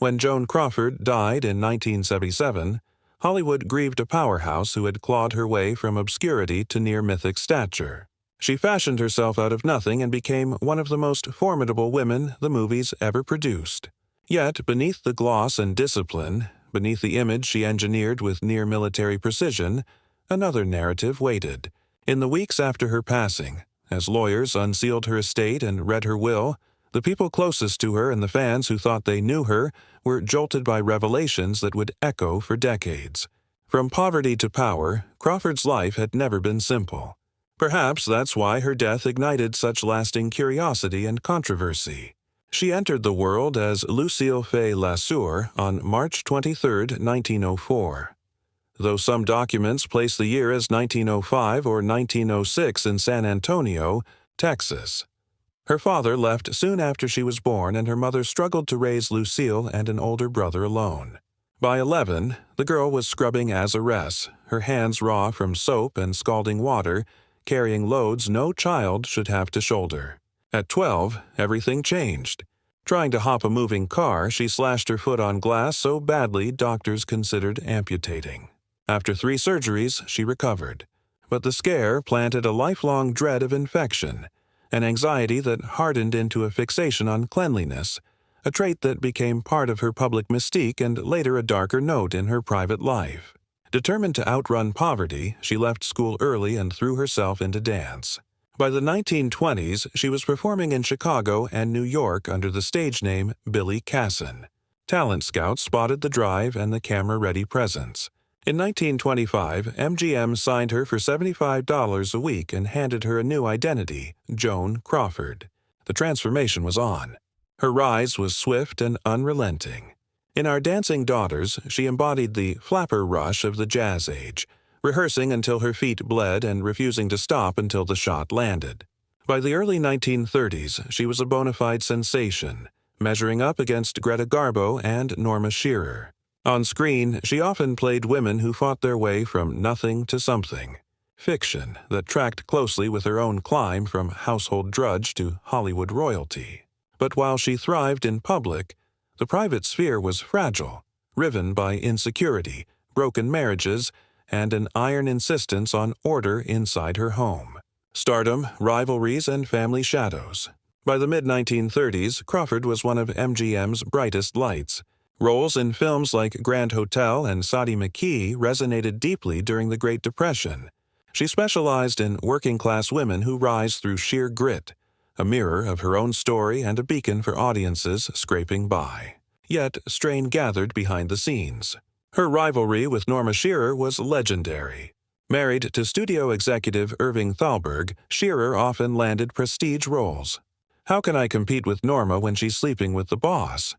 When Joan Crawford died in 1977, Hollywood grieved a powerhouse who had clawed her way from obscurity to near-mythic stature. She fashioned herself out of nothing and became one of the most formidable women the movies ever produced. Yet, beneath the gloss and discipline, beneath the image she engineered with near-military precision, another narrative waited. In the weeks after her passing, as lawyers unsealed her estate and read her will, the people closest to her and the fans who thought they knew her were jolted by revelations that would echo for decades. From poverty to power, Crawford's life had never been simple. Perhaps that's why her death ignited such lasting curiosity and controversy. She entered the world as Lucille Fay Lasseur on March 23, 1904. Though some documents place the year as 1905 or 1906 in San Antonio, Texas. Her father left soon after she was born, and her mother struggled to raise Lucille and an older brother alone. By 11, the girl was scrubbing azaress, her hands raw from soap and scalding water, carrying loads no child should have to shoulder. At 12, everything changed. Trying to hop a moving car, she slashed her foot on glass so badly doctors considered amputating. After 3 surgeries, she recovered. But the scare planted a lifelong dread of infection, an anxiety that hardened into a fixation on cleanliness, a trait that became part of her public mystique and later a darker note in her private life. Determined to outrun poverty, she left school early and threw herself into dance. By the 1920s, she was performing in Chicago and New York under the stage name Billy Casson. Talent scouts spotted the drive and the camera-ready presence. In 1925, MGM signed her for $75 a week and handed her a new identity, Joan Crawford. The transformation was on. Her rise was swift and unrelenting. In Our Dancing Daughters, she embodied the flapper rush of the jazz age, rehearsing until her feet bled and refusing to stop until the shot landed. By the early 1930s, she was a bona fide sensation, measuring up against Greta Garbo and Norma Shearer. On screen, she often played women who fought their way from nothing to something, fiction that tracked closely with her own climb from household drudge to Hollywood royalty. But while she thrived in public, the private sphere was fragile, riven by insecurity, broken marriages, and an iron insistence on order inside her home. Stardom, rivalries, and family shadows. By the mid-1930s, Crawford was one of MGM's brightest lights. Roles in films like Grand Hotel and Sadie McKee resonated deeply during the Great Depression. She specialized in working-class women who rise through sheer grit, a mirror of her own story and a beacon for audiences scraping by. Yet, strain gathered behind the scenes. Her rivalry with Norma Shearer was legendary. Married to studio executive Irving Thalberg, Shearer often landed prestige roles. "How can I compete with Norma when she's sleeping with the boss?"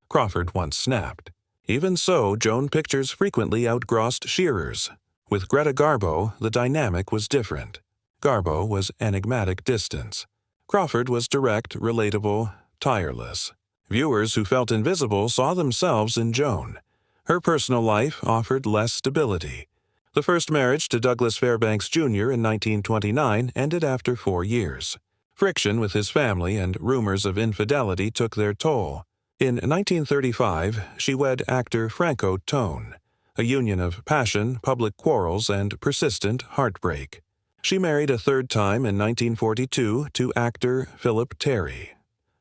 Crawford once snapped. Even so, Joan pictures frequently outgrossed Shearer's. With Greta Garbo, the dynamic was different. Garbo was enigmatic distance. Crawford was direct, relatable, tireless. Viewers who felt invisible saw themselves in Joan. Her personal life offered less stability. The first marriage to Douglas Fairbanks Jr. in 1929 ended after 4 years. Friction with his family and rumors of infidelity took their toll. In 1935, she wed actor Franco Tone, a union of passion, public quarrels, and persistent heartbreak. She married a third time in 1942 to actor Philip Terry.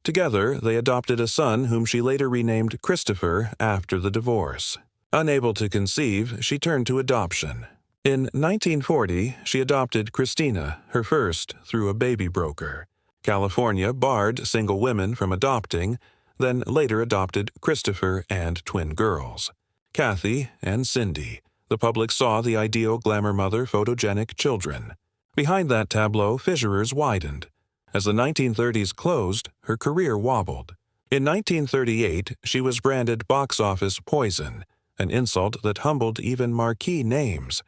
Together, they adopted a son whom she later renamed Christopher after the divorce. Unable to conceive, she turned to adoption. In 1940, she adopted Christina, her first, through a baby broker. California barred single women from adopting, then later adopted Christopher and twin girls. Kathy and Cindy. The public saw the ideal glamour mother, photogenic children. Behind that tableau, fissurers widened. As the 1930s closed, her career wobbled. In 1938, she was branded box office poison, an insult that humbled even marquee names.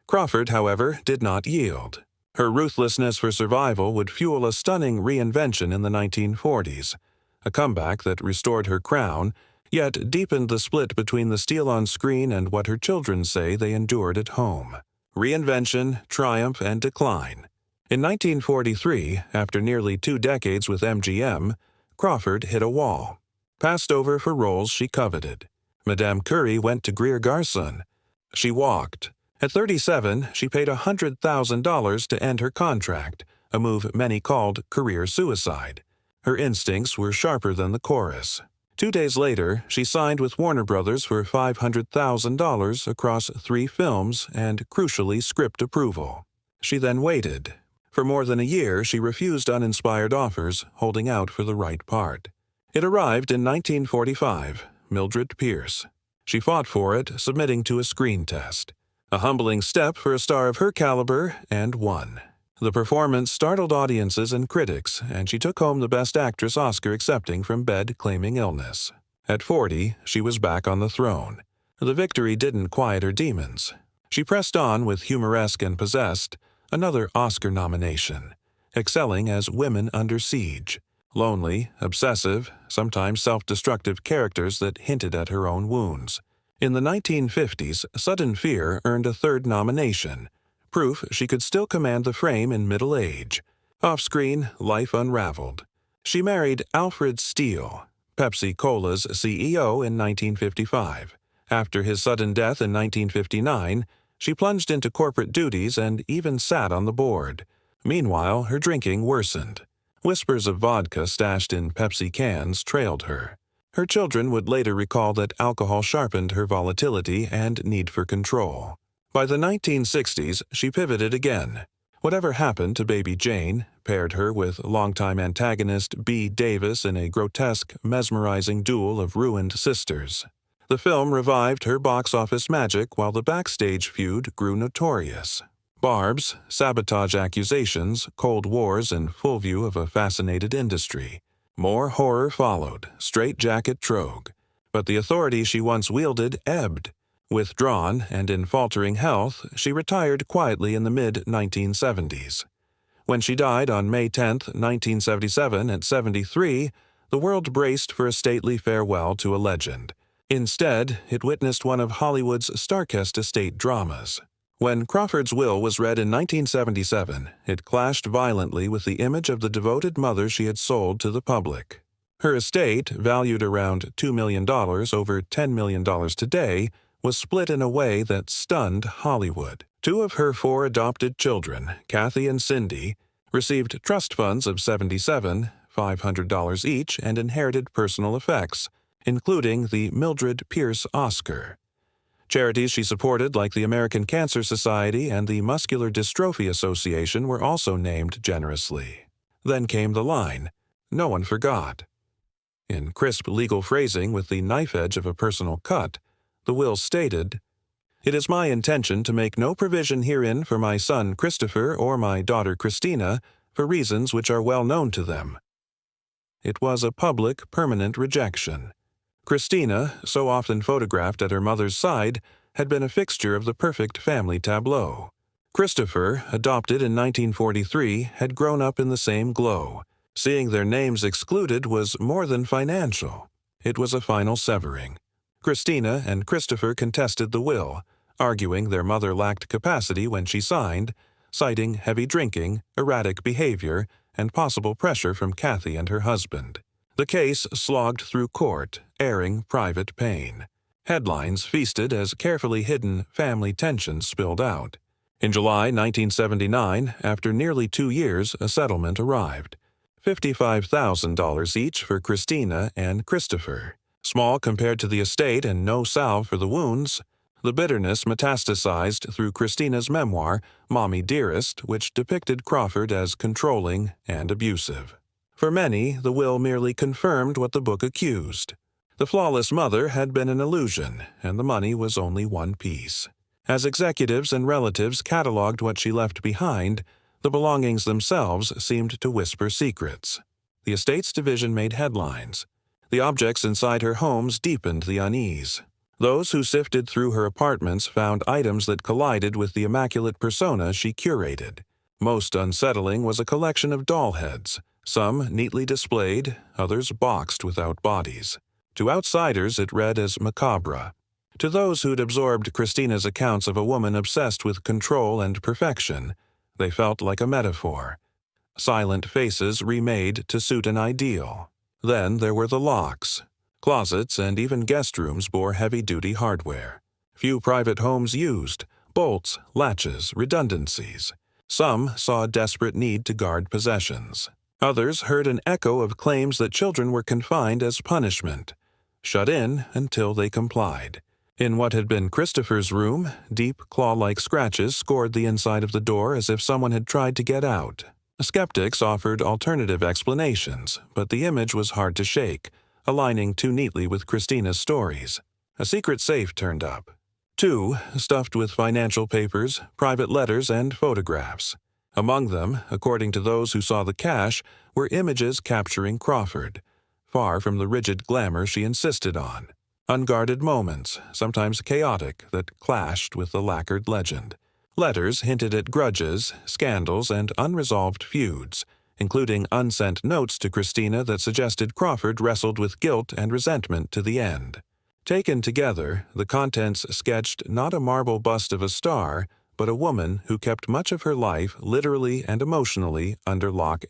Crawford, however, did not yield. Her ruthlessness for survival would fuel a stunning reinvention in the 1940s, a comeback that restored her crown, yet deepened the split between the steel on screen and what her children say they endured at home. Reinvention, triumph, and decline. In 1943, after nearly 2 decades with MGM, Crawford hit a wall. passed over for roles she coveted. Madame Curie went to Greer Garson. She walked. At 37, she paid $100,000 to end her contract, a move many called career suicide. Her instincts were sharper than the chorus. 2 days later, she signed with Warner Brothers for $500,000 across 3 films and, crucially, script approval. She then waited. For more than a year, she refused uninspired offers, holding out for the right part. It arrived in 1945, Mildred Pierce. She fought for it, submitting to a screen test. A humbling step for a star of her caliber, and won. The performance startled audiences and critics, and she took home the Best Actress Oscar, accepting from bed claiming illness. At 40, she was back on the throne. The victory didn't quiet her demons. She pressed on with Humoresque and Possessed, another Oscar nomination, excelling as Women Under Siege. Lonely, obsessive, sometimes self-destructive characters that hinted at her own wounds. In the 1950s, Sudden Fear earned a 3rd nomination, proof she could still command the frame in middle age. Off-screen, life unraveled. She married Alfred Steele, Pepsi Cola's CEO, in 1955. After his sudden death in 1959, she plunged into corporate duties and even sat on the board. Meanwhile, her drinking worsened. Whispers of vodka stashed in Pepsi cans trailed her. Her children would later recall that alcohol sharpened her volatility and need for control. By the 1960s, she pivoted again. Whatever Happened to Baby Jane paired her with longtime antagonist Bea Davis in a grotesque, mesmerizing duel of ruined sisters. The film revived her box office magic while the backstage feud grew notorious. Barbs, sabotage accusations, Cold Wars in full view of a fascinated industry. More horror followed, straitjacket trogue. But the authority she once wielded ebbed. Withdrawn and in faltering health, she retired quietly in the mid-1970s. When she died on May 10, 1977, at 73, the world braced for a stately farewell to a legend. Instead, it witnessed one of Hollywood's starkest estate dramas. When Crawford's will was read in 1977, it clashed violently with the image of the devoted mother she had sold to the public. Her estate, valued around $2 million, over $10 million today, was split in a way that stunned Hollywood. 2 of her 4 adopted children, Kathy and Cindy, received trust funds of $500 each and inherited personal effects, including the Mildred Pierce Oscar. Charities she supported, like the American Cancer Society and the Muscular Dystrophy Association, were also named generously. Then came the line, "No one forgot." In crisp legal phrasing with the knife edge of a personal cut, the will stated, "It is my intention to make no provision herein for my son Christopher or my daughter Christina for reasons which are well known to them." It was a public, permanent rejection. Christina, so often photographed at her mother's side, had been a fixture of the perfect family tableau. Christopher, adopted in 1943, had grown up in the same glow. Seeing their names excluded was more than financial. It was a final severing. Christina and Christopher contested the will, arguing their mother lacked capacity when she signed, citing heavy drinking, erratic behavior, and possible pressure from Kathy and her husband. The case slogged through court, airing private pain. Headlines feasted as carefully hidden family tensions spilled out. In July 1979, after nearly 2 years, a settlement arrived. $55,000 each for Christina and Christopher. Small compared to the estate and no salve for the wounds, the bitterness metastasized through Christina's memoir, Mommy Dearest, which depicted Crawford as controlling and abusive. For many, the will merely confirmed what the book accused. The flawless mother had been an illusion, and the money was only one piece. As executives and relatives cataloged what she left behind, the belongings themselves seemed to whisper secrets. The estate's division made headlines. The objects inside her homes deepened the unease. Those who sifted through her apartments found items that collided with the immaculate persona she curated. Most unsettling was a collection of doll heads, some neatly displayed, others boxed without bodies. To outsiders it read as macabre. To those who'd absorbed Christina's accounts of a woman obsessed with control and perfection, they felt like a metaphor. Silent faces remade to suit an ideal. Then there were the locks. Closets and even guest rooms bore heavy-duty hardware. Few private homes used bolts, latches, redundancies. Some saw a desperate need to guard possessions. Others heard an echo of claims that children were confined as punishment, shut in until they complied. In what had been Christopher's room, deep claw-like scratches scored the inside of the door as if someone had tried to get out. Skeptics offered alternative explanations, but the image was hard to shake, aligning too neatly with Christina's stories. A secret safe turned up. 2, stuffed with financial papers, private letters, and photographs. Among them, according to those who saw the cash, were images capturing Crawford, far from the rigid glamour she insisted on. Unguarded moments, sometimes chaotic, that clashed with the lacquered legend. Letters hinted at grudges, scandals, and unresolved feuds, including unsent notes to Christina that suggested Crawford wrestled with guilt and resentment to the end. Taken together, the contents sketched not a marble bust of a star, but a woman who kept much of her life literally and emotionally under lock.